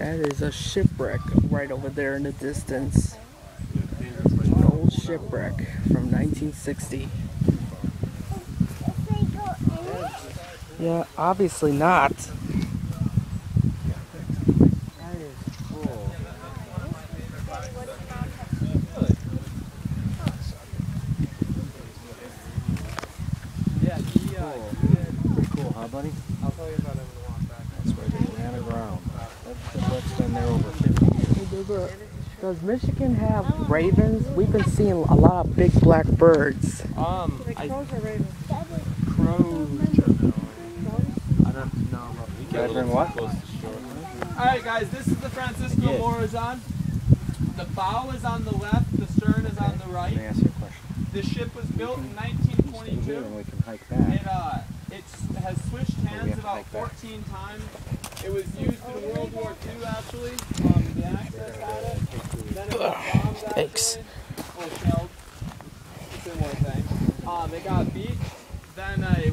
That is a shipwreck right over there in the distance. An old shipwreck from 1960. Yeah, obviously not. That is cool. Yeah, Pretty cool, huh, buddy? I'll tell you about it when we walk back. That's where they ran aground. That's been there over 50 years. Does Michigan have ravens? We've been seeing a lot of big black birds. Crows are ravens. Crows. I don't know. You guys been what? Alright guys, this is the Francisco Morazan. The bow is on the left, the stern is on the right. Let me ask you a question. The ship was built in 1922. And we can hike back. It has switched hands about 14 times. It was used in World War II actually. The Axis had it. Then it was bombed actually. Thanks. Or shelled. Similar thing. It got beached. Then a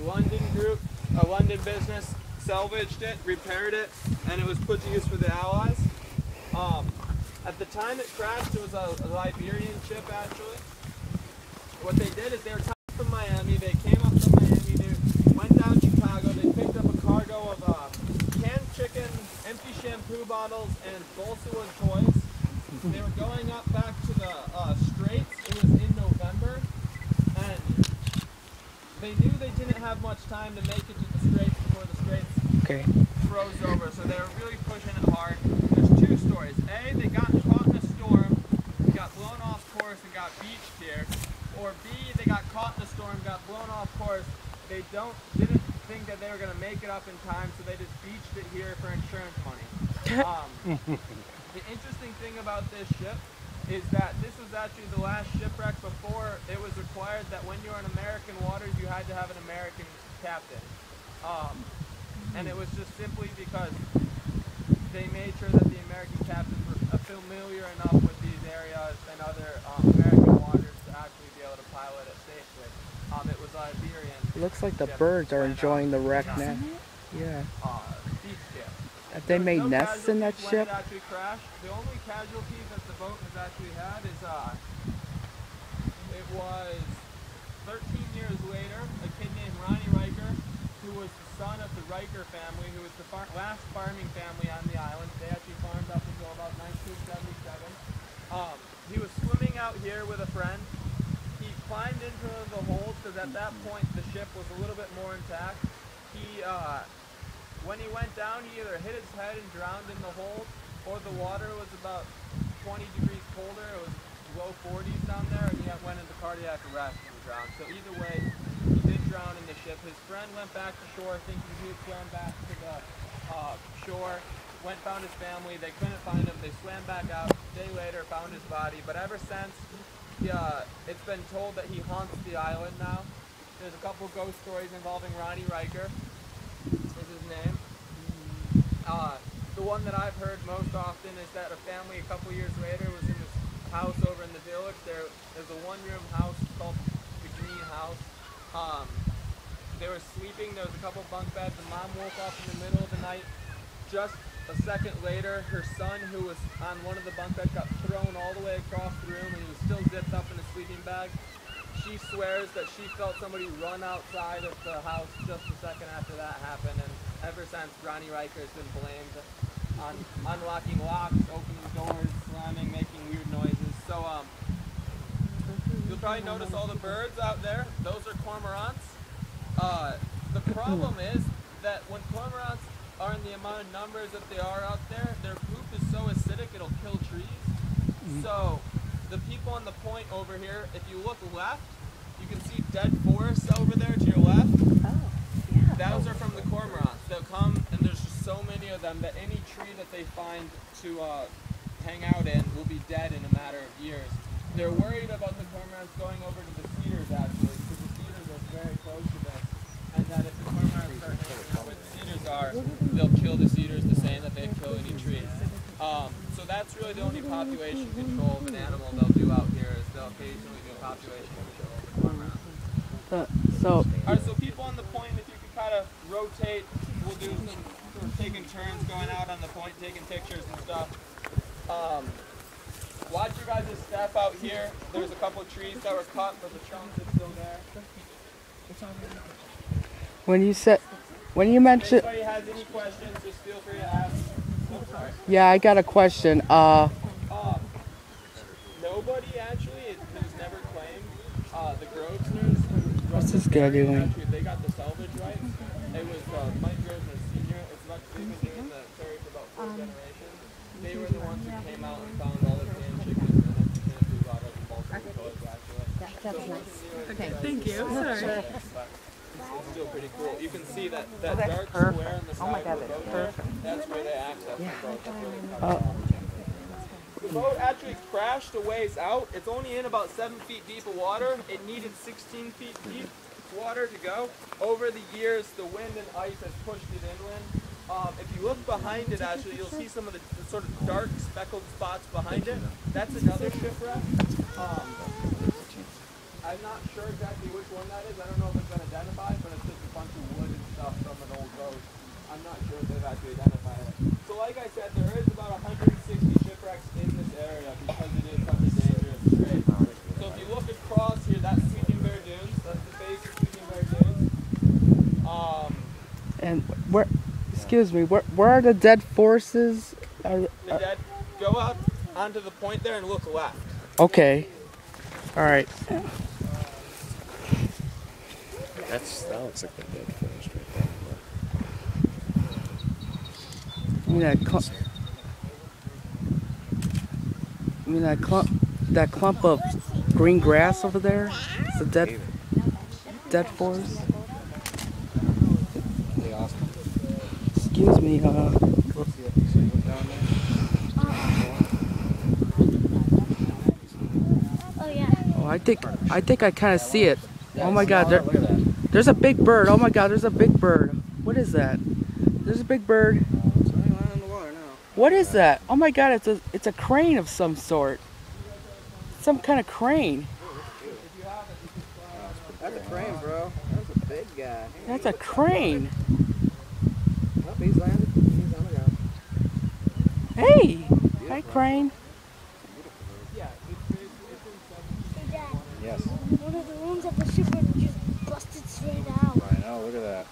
London business salvaged it, repaired it, and it was put to use for the Allies. At the time it crashed, it was a Liberian ship actually. What they did is they were tied from Miami, they came up to Miami, they went down Chicago, they picked up a cargo of canned chicken, empty shampoo bottles, and balsa wood toys. They were going up back to the Straits. It was in November, and they knew they didn't have much time to make it to the Straits before the Straits froze over, so they were really pushing it hard. There's two stories. A, they got caught in a storm, got blown off course, and got beached here. Or B, they got caught in a storm, got blown off course. They didn't think that they were going to make it up in time, so they just beached it here for insurance money. The interesting thing about this ship is that this was actually the last shipwreck before it was required that when you were in American waters, you had to have an American captain. And it was just simply because they made sure that the American captains were familiar enough with these areas and other American waters to actually be able to pilot it safely. It was Liberian. Looks like the birds are enjoying the wreck now. Yeah. Have they made nests in that ship? It actually crashed. The only casualty that the boat has actually had is it was 13 years later, a kid named Ronnie Riker, who was the son of the Riker family, who was the last farming family on the island. They actually farmed up until about 1977. He was swimming out here with a friend. He climbed into the hold because at that point the ship was a little bit more intact. When he went down, he either hit his head and drowned in the hold, or the water was about 20 degrees colder. It was low 40s down there, and he went into cardiac arrest and drowned. So either way, he did drown in the ship. His friend went back to shore thinking he had swam back to the shore, found his family. They couldn't find him. They swam back out. A day later, found his body. But ever since, it's been told that he haunts the island now. There's a couple ghost stories involving Ronnie Riker. Is his name. The one that I've heard most often is that a family a couple years later was in this house over in the village. There's a one-room house called the Green House. They were sleeping. There was a couple bunk beds. The mom woke up in the middle of the night. Just a second later, her son, who was on one of the bunk beds, got thrown all the way across the room, and he was still zipped up in a sleeping bag. She swears that she felt somebody run outside of the house just a second after that happened, and ever since, Ronnie Riker has been blamed on unlocking locks, opening doors, slamming, making weird noises. So you'll probably notice all the birds out there. Those are cormorants. The problem is that when cormorants are in the amount of numbers that they are out there, their poop is so acidic it'll kill trees. So the people on the point over here, if you look left, you can see dead forests over there to your left. Oh, yeah. Those are from the cormorants. They'll come, and there's just so many of them that any tree that they find to hang out in will be dead in a matter of years. They're worried about the cormorants going over to the cedars actually, because the cedars are very close to this, and that if the cormorants start hanging out where the cedars are, they'll kill the cedars the same that they'd kill any tree. So that's really the only population control of an animal they'll do out here, is they'll occasionally do population control of the cormorants. Alright, so people on the point, if you could kind of rotate, we'll do some we're taking turns going out on the point, taking pictures and stuff. Watch you guys' step out here. There's a couple trees that were cut, but the trunks are still there. When you mentioned, If anybody has any questions, just feel free to ask. yeah, I got a question. Nobody actually has never claimed the Grosvenors. What's this guy doing? They got the salvage rights. It was Mike Grosvenor Sr. It's about they've been doing the ferry for about 4 generations. They were the ones who came out and found all the canned chickens and everything we brought up in Baltimore Village, actually. That's nice. Okay, thank you. Sorry. It's still pretty cool. You can see that dark square on the side of the boat there. That's where they access the boat. That's where they cut it off. The boat actually crashed a ways out. It's only in about 7 feet deep of water. It needed 16 feet deep water to go. Over the years, the wind and ice has pushed it inland. If you look behind it, actually, you'll see some of the sort of dark speckled spots behind it. That's another shipwreck. I'm not sure exactly which one that is. I don't know if it's been identified, but it's just a bunch of wood and stuff from an old boat. I'm not sure if they've actually identified it. So like I said, there is about 160 shipwrecks in this area because it is such a dangerous strait. So if you look across here, that's Sweeping Bear Dunes. That's the base of Sweeping Bear Dunes. And where? Excuse me. Where are the dead forces? The dead. Go out onto the point there and look left. Okay. All right. That looks like the dead forest right there. That clump of green grass over there. It's a dead forest. Excuse me. I think I kind of see it. Oh my God, there's a big bird. Oh my God, there's a big bird. What is that? There's a big bird. What is that? Oh my God, it's a crane of some sort. Some kind of crane. That's a crane, bro. That's a big guy. That's a crane. Oh, he's landed. He's on the ground. Hey, hi crane. Yes. One of the rooms of the shipwreck just busted straight out. I know, look at that.